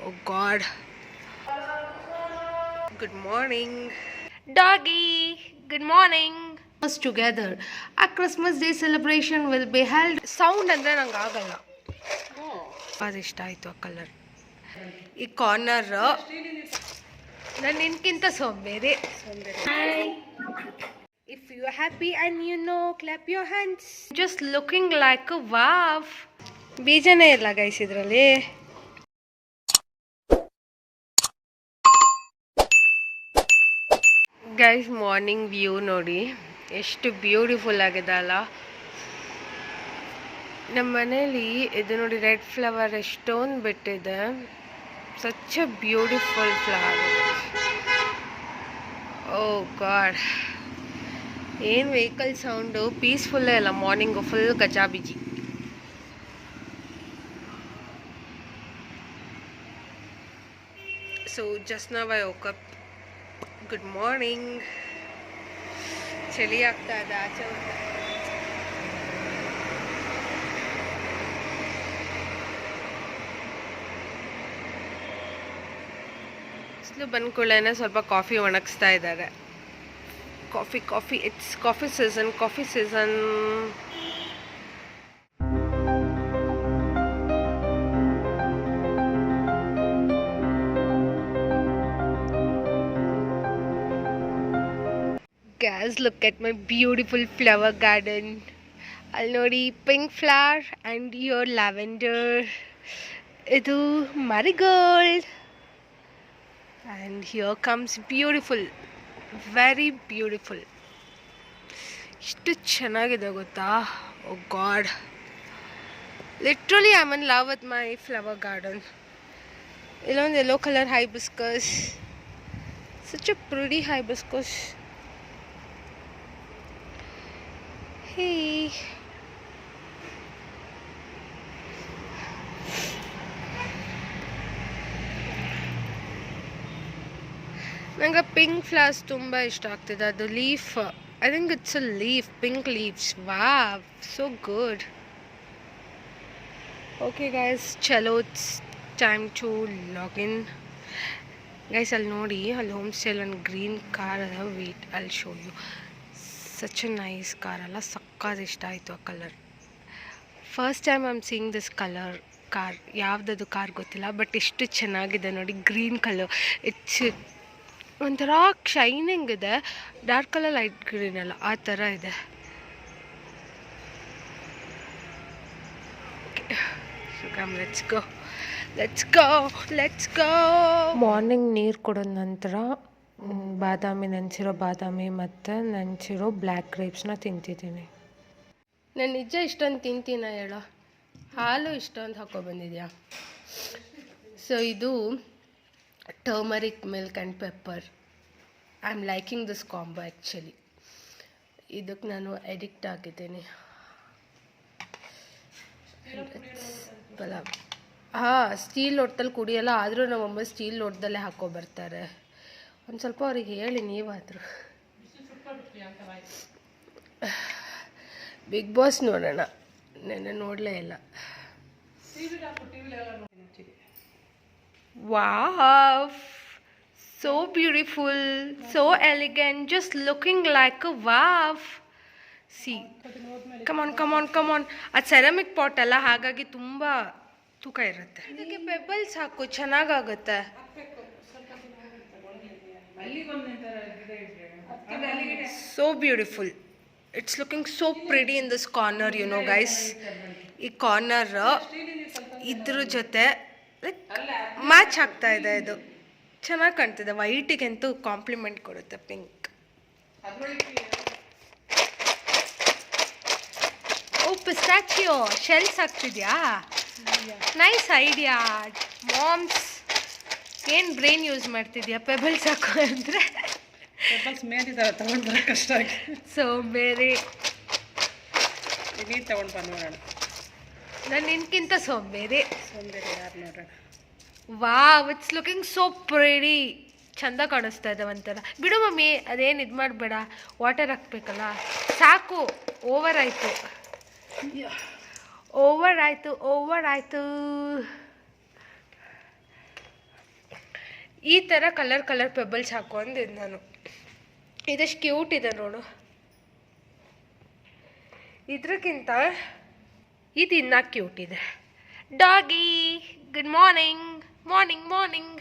Oh God. Good morning. Doggy, good morning. Us together. A Christmas Day celebration will be held. Sound ಅಂದ್ರೆ ನಂಗೆ ಆಗಲ್ಲ. ಅದು ಇಷ್ಟ ಆಯಿತು ಆ ಕಲರ್. ಈ ಕಾರ್ನರ್ ನಾನು ನಿನ್ಕಿಂತ ಸೋಂಬೇರಿ. If you are happy and you know, clap your hands. Just looking like a wow. ಬೀಜನೇ ಇಲ್ಲ ಗೈಸ್ ಇದರಲ್ಲಿ. ಗೈಸ್ ಮಾರ್ನಿಂಗ್ ವ್ಯೂ ನೋಡಿ ಎಷ್ಟು ಬ್ಯೂಟಿಫುಲ್ ಆಗಿದೆ ಅಲ್ಲ. ನಮ್ಮ ಮನೇಲಿ ಇದು ನೋಡಿ ರೆಡ್ ಫ್ಲವರ್ ಎಷ್ಟೊಂದು ಬಿಟ್ಟಿದೆ. Such a beautiful flower. Oh God, ಏನು ವೆಹಿಕಲ್ ಸೌಂಡು ಪೀಸ್ಫುಲ್ಲೇ ಅಲ್ಲ. ಮಾರ್ನಿಂಗು ಫುಲ್ ಗಜಾಬಿಜಿ. So just now I woke up. Good morning. ಚಳಿ ಆಗ್ತಾ ಇದೆ ಆಚೆ. ಬಿಸಿಲು ಬಂದ್ಕೊಳ್ಳೇನೆ ಸ್ವಲ್ಪ ಕಾಫಿ ಒಣಗಿಸ್ತಾ ಇದ್ದಾರೆ. Coffee it's coffee season. Guys, look at my beautiful flower garden. I'll nodi pink flower and your lavender. Idu marigold. And here comes beautiful, very beautiful. Ishtu chenagide gotta. Oh God. Literally I'm in love with my flower garden. Illond yellow color hibiscus. Such a pretty hibiscus. Hey. ನಂಗೆ pink flowers ತುಂಬ ಇಷ್ಟ ಆಗ್ತಿದೆ. ಅದು leaf, I think it's a leaf, pink leaves. Wow, so good. Okay guys, ಚಲೋ it's time to login. Guys ಅಲ್ಲಿ ನೋಡಿ, ಅಲ್ಲಿ ಹೋಮ್ ಸ್ಟೇಲ್ ಒಂದು ಗ್ರೀನ್ ಕಾರ್ ಅದ. ವೇಟ್, ಅಲ್ಲಿ show you. Such a nice car ಅಲ್ಲ, ಸಕ್ಕತ್ ಇಷ್ಟ ಆಯಿತು ಆ colour. First time I am seeing this colour car. ಯಾವುದದು ಕಾರ್ ಗೊತ್ತಿಲ್ಲ, ಬಟ್ ಎಷ್ಟು ಚೆನ್ನಾಗಿದೆ ನೋಡಿ. ಗ್ರೀನ್ ಕಲರ್, ಇಟ್ಸ್ ಒಂಥರ ಶೈನಿಂಗ್ ಇದೆ. ಡಾರ್ಕ್ ಕಲರ್ ಲೈಟ್ ಗ್ರೀನ್ ಅಲ್ಲ, ಆ ಥರ ಇದೆ. Let's go. ಮಾರ್ನಿಂಗ್ ನೀರು ಕೊಡೋದ ನಂತರ ನೆನೆಸಿರೋ ಬಾದಾಮಿ ಮತ್ತು ನೆನೆಸಿರೋ ಬ್ಲ್ಯಾಕ್ ಗ್ರೇಪ್ಸ್ನ ತಿಂತಿದ್ದೀನಿ. ನಾನು ನಿಜ ಇಷ್ಟೊಂದು ತಿಂತೀನ ಹೇಳೋ? ಹಾಲು ಇಷ್ಟೊಂದು ಹಾಕೊಬಂದಿದ್ಯಾ? ಸೊ ಇದು turmeric milk and pepper. I am liking this combo actually. ಇದಕ್ಕೆ ನಾನು ಅಡಿಕ್ಟ್ ಆಗಿದ್ದೀನಿ. ಪಲಾವ್ ಸ್ಟೀಲ್ ಲೋಟದಲ್ಲಿ ಕುಡಿಯಲ್ಲ, ಆದರೂ ನಮ್ಮಮ್ಮ ಸ್ಟೀಲ್ ಲೋಟದಲ್ಲೇ ಹಾಕೊಬರ್ತಾರೆ. ಒಂದು ಸ್ವಲ್ಪ ಅವ್ರಿಗೆ ಹೇಳಿ ನೀವಾದರೂ. ಬಿಗ್ ಬಾಸ್ ನೋಡೋಣ, ನೆನ್ನೆ ನೋಡಲೇ ಇಲ್ಲ. Wow, so beautiful, so elegant, just looking like a wow. See, come on. ಅದು ಸೆರಾಮಿಕ್ ಪಾಟ್ ಅಲ್ಲ, ಹಾಗಾಗಿ ತುಂಬ ತೂಕ ಇರುತ್ತೆ. ಇದಕ್ಕೆ ಪೆಬಲ್ಸ್ ಹಾಕು, ಚೆನ್ನಾಗಾಗುತ್ತೆ. So beautiful. It's looking so pretty in this corner, you know guys. ಈ ಕಾರ್ನರ್ ಇದ್ರ ಜೊತೆ ಲೈಕ್ ಮ್ಯಾಚ್ ಆಗ್ತಾ ಇದೆ. ಇದು ಚೆನ್ನಾಗಿ ಕಾಣ್ತಿದೆ. ವೈಟಿಗಂತೂ ಕಾಂಪ್ಲಿಮೆಂಟ್ ಕೊಡುತ್ತೆ ಪಿಂಕ್. ಓ, ಪಿಸ್ಟಾಚಿಯೋ ಶೆಲ್ಸ್ ಹಾಕ್ತಿದ್ಯಾ? Nice idea moms. ಏನು ಬ್ರೈನ್ ಯೂಸ್ ಮಾಡ್ತಿದ್ಯಾ? ಪೆಬಲ್ಸ್ ಹಾಕೋ ಅಂದರೆ ತಗೊಂಡು ಕಷ್ಟ ಆಗಿ. ಸೊ ಬೇರೆ ತಗೊಂಡು ಬಂದು ನಾನು ನಿನ್ಕಿಂತ ಸೋಂಬೇರಿ ಯಾರು ನೋಡೋಣ. Wow, it's looking so pretty. ಚಂದ ಕಾಣಿಸ್ತಾ ಇದೆ ಒಂಥರ. ಬಿಡು ಮಮ್ಮಿ, ಅದೇನು ಇದು ಮಾಡಬೇಡ, ವಾಟರ್ ಹಾಕ್ಬೇಕಲ್ಲ. ಸಾಕು, ಓವರ್ ಆಯಿತು. ಈ ಥರ ಕಲರ್ ಪೆಬಲ್ಸ್ ಹಾಕೊಂಡಿದ್ದು ನಾನು. ಇದಷ್ಟು ಕ್ಯೂಟ್ ಇದೆ ನೋಡು. ಇದ್ರಕ್ಕಿಂತ ಇದು ಇನ್ನೂ ಕ್ಯೂಟ್ ಇದೆ. Doggy good morning morning morning.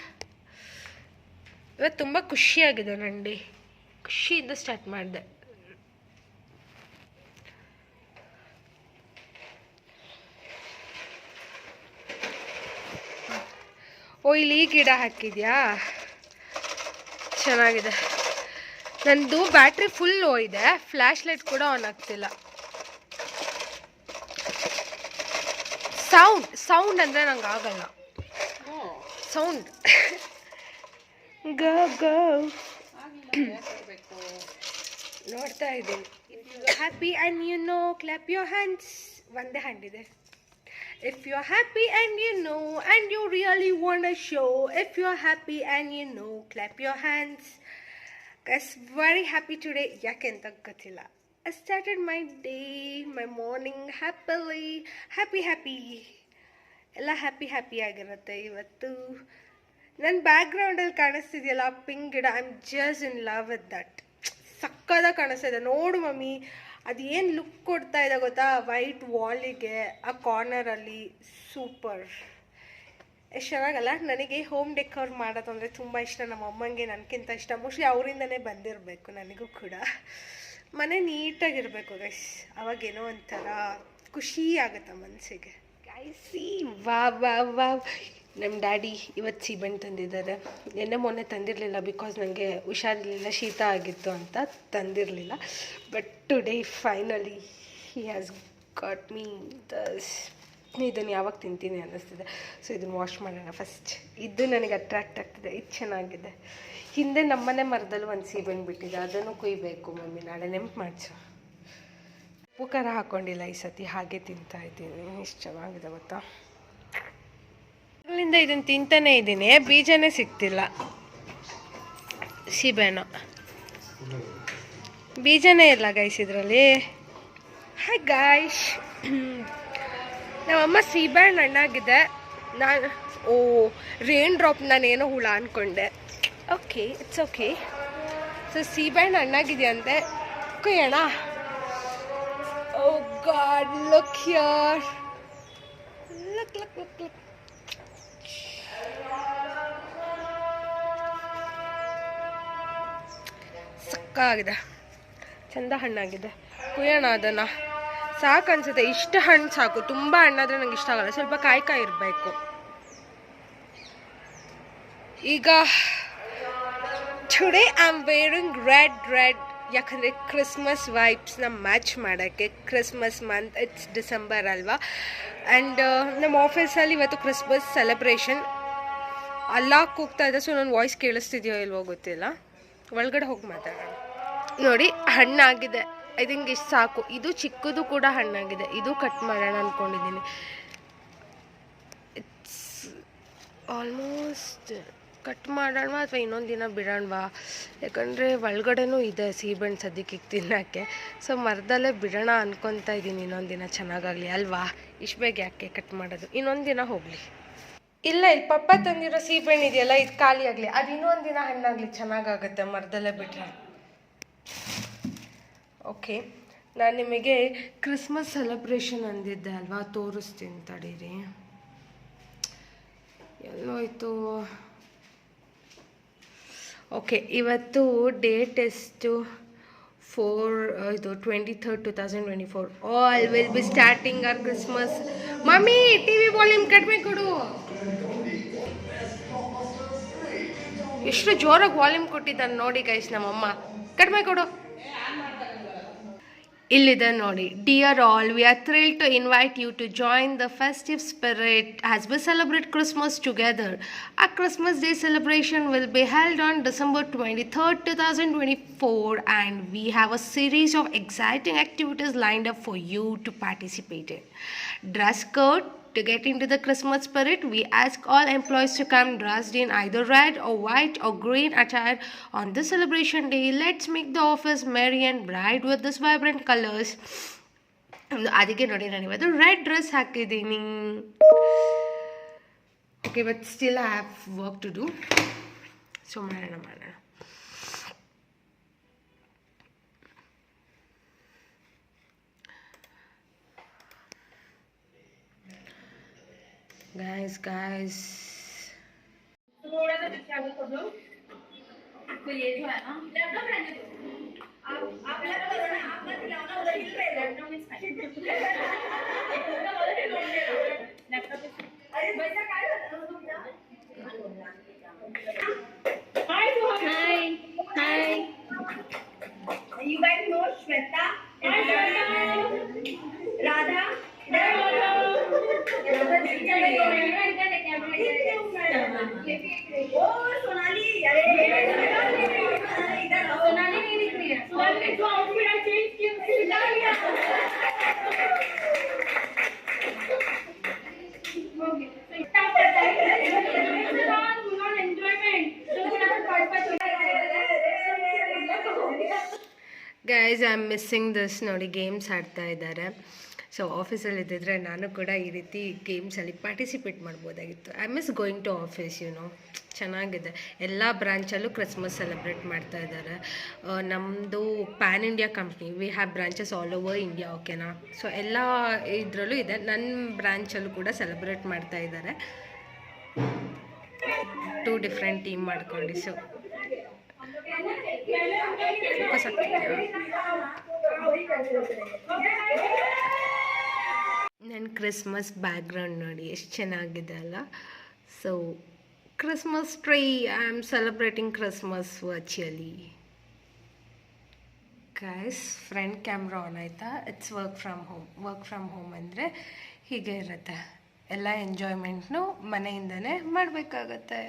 ಇವತ್ತು ತುಂಬ ಖುಷಿಯಾಗಿದೆ ನಂಡಿ, ಖುಷಿಯಿಂದ ಸ್ಟಾರ್ಟ್ ಮಾಡಿದೆ. ಓ ಇಲ್ಲಿ ಈ ಗಿಡ ಹಾಕಿದ್ಯಾ, ಚೆನ್ನಾಗಿದೆ. ನಂದು ಬ್ಯಾಟ್ರಿ ಫುಲ್ ಹೋಗಿದೆ, ಫ್ಲ್ಯಾಶ್ ಲೈಟ್ ಕೂಡ ಆನ್ ಆಗ್ತಿಲ್ಲ. ಸೌಂಡ್ ಅಂದರೆ ನಂಗೆ ಆಗಲ್ಲ. ಸೌಂಡ್ ಗೋ ಗೋ ನೋಡ್ತಾ ಇದ್ದೀನಿ. Happy and you know clap your hands. ಒಂದೇ ಹ್ಯಾಂಡ್ ಇದೆ. If you're happy and you know and you really want to show, if you're happy and you know, clap your hands. Guys, very happy today. Yakenta gottilla. I started my day, my morning happily. Happy. Ella happy ಆಗಿರುತ್ತೆ ಇವತ್ತು. ನನ್ನ ಬ್ಯಾಕ್ಗ್ರೌಂಡಲ್ಲಿ ಕಾಣಿಸ್ತಿದೆಯಲ್ಲ pink ಗಿಡ, I am just in love with that. ಸಕ್ಕದಾಗಿ ಕಾಣಿಸ್ತಿದೆ ನೋಡು mummy. ಅದು ಏನು ಲುಕ್ ಕೊಡ್ತಾ ಇದೆ ಗೊತ್ತಾ, ವೈಟ್ ವಾಲಿಗೆ ಆ ಕಾರ್ನರಲ್ಲಿ. ಸೂಪರ್, ಎಷ್ಟು ಚೆನ್ನಾಗಲ್ಲ. ನನಗೆ ಹೋಮ್ ಡೆಕೋರ್ ಮಾಡೋದು ಅಂದರೆ ತುಂಬ ಇಷ್ಟ. ನಮ್ಮ ಅಮ್ಮಂಗೆ ನನಗಿಂತ ಇಷ್ಟ. ಮೋಸ್ಟ್ಲಿ ಅವರಿಂದನೇ ಬಂದಿರಬೇಕು ನನಗೂ ಕೂಡ. ಮನೆ ನೀಟಾಗಿರಬೇಕು ಗೈಸ್, ಅವಾಗೇನೋ ಒಂಥರ ಖುಷಿ ಆಗುತ್ತೆ ಮನಸ್ಸಿಗೆ. ಗೈಸಿ ವಾ ನಮ್ಮ ಡ್ಯಾಡಿ ಇವತ್ತು ಸೀಬೆಹಣ್ಣು ತಂದಿದ್ದಾರೆ. ಮೊನ್ನೆ ತಂದಿರಲಿಲ್ಲ, ಬಿಕಾಸ್ ನನಗೆ ಹುಷಾರಿರಲಿಲ್ಲ, ಶೀತ ಆಗಿತ್ತು ಅಂತ ತಂದಿರಲಿಲ್ಲ. But today finally he has got me this. ಇದನ್ನು ಯಾವಾಗ ತಿಂತೀನಿ ಅನ್ನಿಸ್ತಿದೆ. ಸೊ ಇದನ್ನು ವಾಶ್ ಮಾಡೋಣ ಫಸ್ಟ್. ಇದು ನನಗೆ ಅಟ್ರಾಕ್ಟ್ ಆಗ್ತಿದೆ, ಇದು ಚೆನ್ನಾಗಿದೆ. ಹಿಂದೆ ನಮ್ಮನೆ ಮರದಲ್ಲಿ ಒಂದು ಸೀಬೆಹಣ್ಣು ಬಿಟ್ಟಿದೆ, ಅದನ್ನು ಕುಯ್ಬೇಕು ಮಮ್ಮಿ, ನಾಳೆ ನೆಂಪು ಮಾಡಿಸು. ಉಪ್ಪು ಖಾರ ಹಾಕ್ಕೊಂಡಿಲ್ಲ ಈ ಸತಿ, ಹಾಗೆ ತಿಂತಾ ಇದ್ದೀನಿ. ಎಷ್ಟು ಚೆನ್ನಾಗಿದೆ ಗೊತ್ತಾ. ಅಲ್ಲಿಂದ ಇದನ್ನು ತಿಂತಾನೆ ಇದ್ದೀನಿ, ಬೀಜನೇ ಸಿಗ್ತಿಲ್ಲ. ಸೀಬೆಹಣ್ಣು ಬೀಜನೇ ಇಲ್ಲ ಗೈಸ್ ಇದರಲ್ಲಿ. ಹಾಯ್ ಗಾಯ್ಸ್, ನಮ್ಮಮ್ಮ ಸೀಬೆಹಣ್ಣು ಹಣ್ಣಾಗಿದೆ. ನಾನು ರೇನ್ ಡ್ರಾಪ್, ನಾನೇನೋ ಹುಳ ಅಂದ್ಕೊಂಡೆ. Okay, it's okay. ಸೊ ಸೀಬೆಹಣ್ಣು ಹಣ್ಣಾಗಿದೆಯಂತೆ, ಕುಯ್ಯೋಣ. Oh God, look here, look. ಸಕ್ಕಾಗಿದೆ, ಚಂದ ಹಣ್ಣಾಗಿದೆ. ಕುಯ್ಯೋಣ ಅದನ್ನು. ಸಾಕು ಅನ್ಸುತ್ತೆ, ಇಷ್ಟು ಹಣ್ಣು ಸಾಕು. ತುಂಬ ಹಣ್ಣಾದರೆ ನಂಗೆ ಇಷ್ಟ ಆಗಲ್ಲ, ಸ್ವಲ್ಪ ಕಾಯಿ ಇರಬೇಕು. ಈಗ today I am wearing red, ಯಾಕಂದರೆ ಕ್ರಿಸ್ಮಸ್ ವೈಬ್ಸ್ನ ಮ್ಯಾಚ್ ಮಾಡೋಕ್ಕೆ. ಕ್ರಿಸ್ಮಸ್ ಮಂತ್, ಇಟ್ಸ್ ಡಿಸೆಂಬರ್ ಅಲ್ವಾ. ಆ್ಯಂಡ್ ನಮ್ಮ ಆಫೀಸಲ್ಲಿ ಇವತ್ತು ಕ್ರಿಸ್ಮಸ್ ಸೆಲೆಬ್ರೇಷನ್. ಅಲ್ಲಾಕ್ ಹೋಗ್ತಾ ಇದೆ. ಸೊ ನನ್ನ ವಾಯ್ಸ್ ಕೇಳಿಸ್ತಿದೆಯೋ ಇಲ್ವೋ ಗೊತ್ತಿಲ್ಲ. ಒಳಗಡೆ ಹೋಗಿ ಮಾತಾಡೋಣ. ನೋಡಿ, ಹಣ್ಣಾಗಿದೆ. ಐ ಥಿಂಕ್ ಇಷ್ಟು ಸಾಕು. ಇದು ಚಿಕ್ಕದು ಕೂಡ ಹಣ್ಣಾಗಿದೆ, ಇದು ಕಟ್ ಮಾಡೋಣ ಅಂದ್ಕೊಂಡಿದ್ದೀನಿ. ಇಟ್ಸ್ ಆಲ್ಮೋಸ್ಟ್ ಕಟ್ ಮಾಡೋಣ ಅಥವಾ ಇನ್ನೊಂದು ದಿನ ಬಿಡೋಣವಾ, ಯಾಕಂದರೆ ಒಳಗಡೆನೂ ಇದೆ ಸೀಬೆಹಣ್ಣು ಸದ್ಯಕ್ಕೆ ತಿನ್ನೋಕ್ಕೆ. ಸೊ ಮರದಲ್ಲೇ ಬಿಡೋಣ ಅಂದ್ಕೊತಾ ಇದ್ದೀನಿ. ಇನ್ನೊಂದು ದಿನ ಚೆನ್ನಾಗಾಗಲಿ ಅಲ್ವಾ, ಇಷ್ಟು ಬೇಗ ಯಾಕೆ ಕಟ್ ಮಾಡೋದು, ಇನ್ನೊಂದು ದಿನ ಹೋಗಲಿ. ಇಲ್ಲ, ಇಲ್ಲಿ ಪಪ್ಪ ತಂದಿರೋ ಸೀಬೆಹಣ್ಣು ಇದೆಯಲ್ಲ, ಇದು ಖಾಲಿ ಆಗಲಿ, ಅದು ಇನ್ನೊಂದು ದಿನ ಹಣ್ಣಾಗಲಿ, ಚೆನ್ನಾಗಾಗುತ್ತೆ ಮರದಲ್ಲೇ ಬಿಟ್ಟರೆ. ಓಕೆ, ನಾನು ನಿಮಗೆ ಕ್ರಿಸ್ಮಸ್ ಸೆಲೆಬ್ರೇಷನ್ ಅಂದಿದ್ದೆ ಅಲ್ವಾ, ತೋರಿಸ್ತೀನಿ ತಡೀರಿ. ಎಲ್ಲೋಯ್ತು? ಓಕೆ, ಇವತ್ತು ಡೇಟ್ ಎಷ್ಟು? 23rd 2024. All will be starting our Christmas. Mummy, TV volume ಕಡಿಮೆ ಕೊಡು. ಎಷ್ಟು ಜೋರಾಗಿ ವಾಲ್ಯೂಮ್ ಕೊಟ್ಟಿದ್ದಾನೆ ನೋಡಿ ಗೈಸ್ ನಮ್ಮಮ್ಮ. ಕಡಿಮೆ ಕೊಡು. ಇಲ್ಲಿದೆ ನೋಡಿ. Dear all, we are thrilled to invite you to join the festive spirit as we celebrate Christmas together. Our Christmas Day celebration will be held on December 23rd, 2024, and we have a series of exciting activities lined up for you to participate in. Dress code. To get into the Christmas spirit, we ask all employees to come dressed in either red or white or green attire on this celebration day. Let's make the office merry and bright with these vibrant colors. ಅದಕ್ಕೆ ನೋಡಿ, ನಾನು ಇವತ್ತು red dress ಹಾಕಿದ್ದೀನಿ. Okay, but still I have work to do. So ಮಾಡೋಣ. Guys थोड़ा सा पीछे आगे कर दो। तो ये जो है ना लैपटॉप रहने दो, आप लैपटॉप ना आप मत खिलाओ ना, उधर हिल रहे लैपटॉप इस साइड लैपटॉप अरे बच्चा काय होता तुम जा हाय हाय you guys know Shweta and Radha Sonali अरे सोनाली नहीं दिख रही है, सोनाली जो आउटफिट है चेंज किया डाल दिया ओके तो इतना पता है नॉट एंजॉयमेंट तो guys I am missing this. ನೋಡಿ ಗೇಮ್ಸ್ ಆಡ್ತಾ ಇದ್ದಾರೆ. ಸೊ ಆಫೀಸಲ್ಲಿ ಇದ್ದಿದ್ರೆ ನಾನು ಕೂಡ ಈ ರೀತಿ ಗೇಮ್ಸಲ್ಲಿ ಪಾರ್ಟಿಸಿಪೇಟ್ ಮಾಡ್ಬೋದಾಗಿತ್ತು. I miss going to office ಚೆನ್ನಾಗಿದೆ. ಎಲ್ಲ ಬ್ರಾಂಚಲ್ಲೂ ಕ್ರಿಸ್ಮಸ್ ಸೆಲೆಬ್ರೇಟ್ ಮಾಡ್ತಾ ಇದ್ದಾರೆ. ನಮ್ಮದು pan India company, we have branches all over India, ಓಕೆನಾ. ಸೊ ಎಲ್ಲ ಇದರಲ್ಲೂ ಇದೆ. ನನ್ನ ಬ್ರಾಂಚಲ್ಲೂ ಕೂಡ ಸೆಲೆಬ್ರೇಟ್ ಮಾಡ್ತಾ ಇದ್ದಾರೆ. 2 ಡಿಫ್ರೆಂಟ್ ಟೀಮ್ ಮಾಡ್ಕೊಂಡು. ಸೊ ಫೋಕಸ್ ಆಗ್ತಿದೆ. ನನ್ನ ಕ್ರಿಸ್ಮಸ್ ಬ್ಯಾಕ್ಗ್ರೌಂಡ್ ನೋಡಿ ಎಷ್ಟು ಚೆನ್ನಾಗಿದೆ ಅಲ್ಲ. So Christmas tree, I am celebrating Christmas virtually. Guys front camera on ಆಯಿತಾ? ಇಟ್ಸ್ ವರ್ಕ್ ಫ್ರಮ್ ಹೋಮ್ ಅಂದರೆ ಹೀಗೆ ಇರುತ್ತೆ. ಎಲ್ಲ ಎಂಜಾಯ್ಮೆಂಟ್ನು ಮನೆಯಿಂದನೇ ಮಾಡಬೇಕಾಗತ್ತೆ.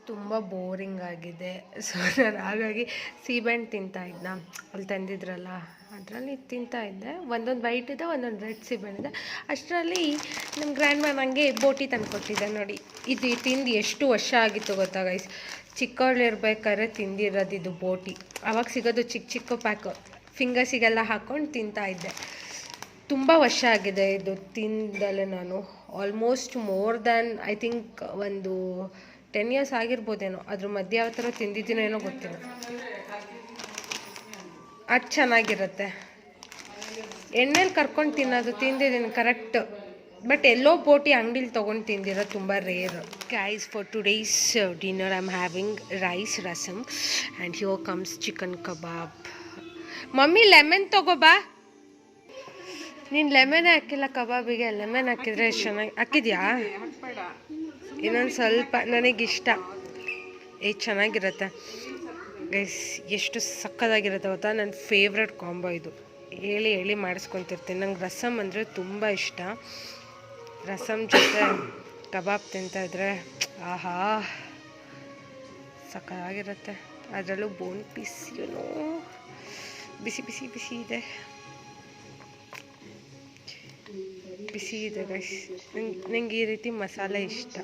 ತುಂಬ ಬೋರಿಂಗ್ ಆಗಿದೆ. ಸೊ ನಾನು ಹಾಗಾಗಿ ಸೀಬೆಹಣ್ಣು ತಿಂತಾಯಿದ್ದ, ಅಲ್ಲಿ ತಂದಿದ್ರಲ್ಲ ಅದರಲ್ಲಿ ತಿಂತಾಯಿದ್ದೆ. ಒಂದೊಂದು ವೈಟ್ ಇದೆ, ಒಂದೊಂದು ರೆಡ್ ಸೀಬೆಹಣ್ಣಿದೆ. ಅಷ್ಟರಲ್ಲಿ ನಮ್ಮ ಗ್ರ್ಯಾಂಡ್ ಮ್ಯಾಮ್ ನನಗೆ ಬೋಟಿ ತಂದುಕೊಟ್ಟಿದ್ದೆ. ನೋಡಿ ಇದು ತಿಂದು ಎಷ್ಟು ವರ್ಷ ಆಗಿತ್ತು ಗೊತ್ತಾ ಗೈಸ್. ಚಿಕ್ಕವಳಿರ್ಬೇಕಾದ್ರೆ ತಿಂದಿರೋದು ಇದು ಬೋಟಿ. ಆವಾಗ ಸಿಗೋದು ಚಿಕ್ಕ ಚಿಕ್ಕ ಪ್ಯಾಕು, ಫಿಂಗರ್ಸಿಗೆಲ್ಲ ಹಾಕ್ಕೊಂಡು ತಿಂತಾಯಿದ್ದೆ. ತುಂಬ ವರ್ಷ ಆಗಿದೆ ಇದು ತಿಂದಲೆ. ನಾನು almost more than I think ಒಂದು 10 years ಆಗಿರ್ಬೋದೇನೋ. ಅದ್ರ ಮಧ್ಯೆ ಯಾವ ಥರ ತಿಂದಿದ್ದೀನೇನೋ ಗೊತ್ತಿಲ್ಲ. ಅದು ಚೆನ್ನಾಗಿರುತ್ತೆ. ಎಣ್ಣೆಲಿ ಕರ್ಕೊಂಡು ತಿನ್ನೋದು ತಿಂದಿದ್ದೀನಿ ಕರೆಕ್ಟ್. ಬಟ್ ಎಲ್ಲೋ ಬೋಟಿ ಅಂಗಡಿಲಿ ತೊಗೊಂಡು ತಿಂದಿರೋದು ತುಂಬ rare. Guys for today's dinner I am having rice, rasam and here comes chicken kebab. Mummy lemon ತೊಗೋಬಾ. ನೀನು ಲೆಮನೇ ಹಾಕಿಲ್ಲ ಕಬಾಬಿಗೆ. ಲೆಮನ್ ಹಾಕಿದರೆ ಎಷ್ಟು ಚೆನ್ನಾಗಿ ಹಾಕಿದ್ಯಾ? ಇನ್ನೊಂದು ಸ್ವಲ್ಪ, ನನಗಿಷ್ಟ. ಚೆನ್ನಾಗಿರುತ್ತೆ ಗೈಸ್, ಎಷ್ಟು ಸಕ್ಕತ್ತಾಗಿರುತ್ತೆ ಗೊತ್ತಾ. ನನ್ನ ಫೇವ್ರೆಟ್ ಕಾಂಬೋ ಇದು. ಹೇಳಿ ಮಾಡಿಸ್ಕೊತಿರ್ತೀನಿ. ನಂಗೆ ರಸಮ್ ಅಂದರೆ ತುಂಬ ಇಷ್ಟ. ರಸಮ್ ಜೊತೆ ಕಬಾಬ್ ತಿಂತಾಯಿದ್ರೆ ಆಹಾ ಸಕ್ಕತ್ತಾಗಿರುತ್ತೆ. ಅದರಲ್ಲೂ ಬೋನ್ ಪೀಸ್ ಬಿಸಿ ಬಿಸಿ ಬಿಸಿ ಇದೆ. ಬಿಸಿ ಇದೆ ಗೈಸ್. ನಂಗೆ ಈ ರೀತಿ ಮಸಾಲೆ ಇಷ್ಟ.